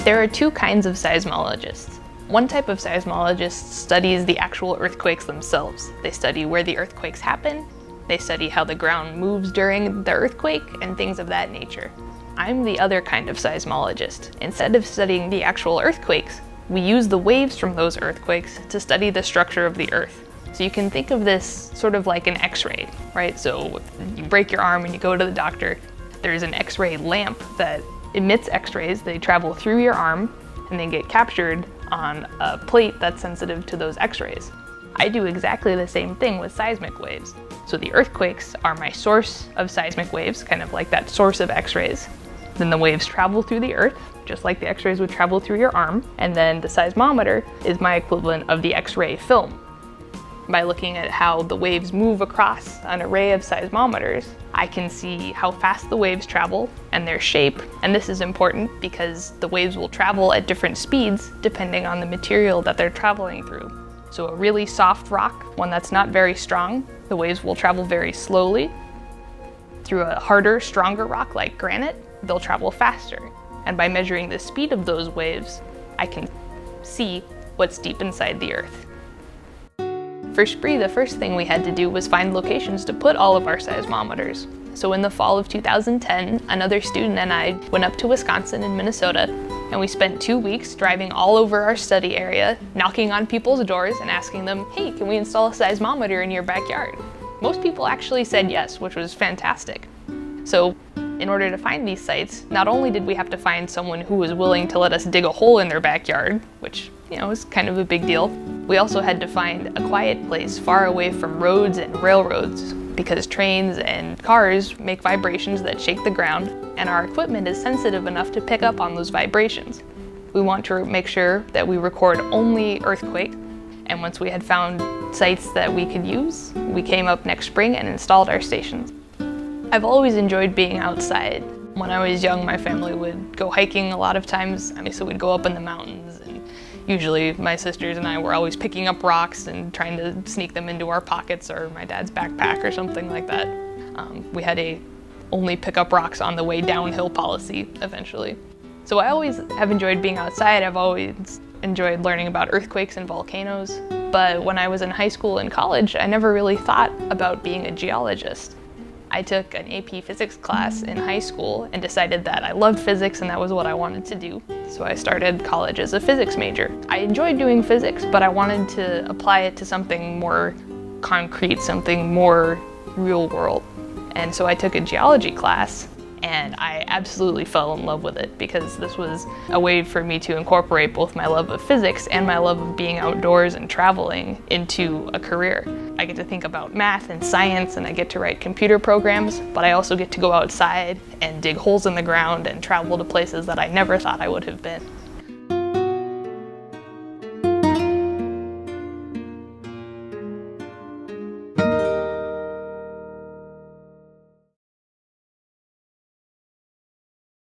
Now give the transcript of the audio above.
There are two kinds of seismologists. One type of seismologist studies the actual earthquakes themselves. They study where the earthquakes happen, they study how the ground moves during the earthquake, and things of that nature. I'm the other kind of seismologist. Instead of studying the actual earthquakes, we use the waves from those earthquakes to study the structure of the earth. So you can think of this sort of like an X-ray, right? So if you break your arm and you go to the doctor, there's an X-ray lamp that emits X-rays. They travel through your arm and they get captured on a plate that's sensitive to those X-rays. I do exactly the same thing with seismic waves. So the earthquakes are my source of seismic waves, kind of like that source of X-rays. Then the waves travel through the earth, just like the X-rays would travel through your arm. And then the seismometer is my equivalent of the X-ray film. By looking at how the waves move across an array of seismometers, I can see how fast the waves travel and their shape. And this is important because the waves will travel at different speeds depending on the material that they're traveling through. So a really soft rock, one that's not very strong, the waves will travel very slowly. Through a harder, stronger rock like granite, they'll travel faster. And by measuring the speed of those waves, I can see what's deep inside the earth. For SPREE, the first thing we had to do was find locations to put all of our seismometers. So in the fall of 2010, another student and I went up to Wisconsin and Minnesota, and we spent 2 weeks driving all over our study area, knocking on people's doors and asking them, hey, can we install a seismometer in your backyard? Most people actually said yes, which was fantastic. So in order to find these sites, not only did we have to find someone who was willing to let us dig a hole in their backyard, which, is kind of a big deal, we also had to find a quiet place far away from roads and railroads, because trains and cars make vibrations that shake the ground, and our equipment is sensitive enough to pick up on those vibrations. We want to make sure that we record only earthquake, and once we had found sites that we could use, we came up next spring and installed our stations. I've always enjoyed being outside. When I was young, my family would go hiking a lot of times, so we'd go up in the mountains, and usually my sisters and I were always picking up rocks and trying to sneak them into our pockets or my dad's backpack or something like that. We had a only pick up rocks on the way downhill policy eventually. So I always have enjoyed being outside. I've always enjoyed learning about earthquakes and volcanoes. But when I was in high school and college, I never really thought about being a geologist. I took an AP physics class in high school and decided that I loved physics and that was what I wanted to do. So I started college as a physics major. I enjoyed doing physics, but I wanted to apply it to something more concrete, something more real world. And so I took a geology class, and I absolutely fell in love with it because this was a way for me to incorporate both my love of physics and my love of being outdoors and traveling into a career. I get to think about math and science, and I get to write computer programs, but I also get to go outside and dig holes in the ground and travel to places that I never thought I would have been.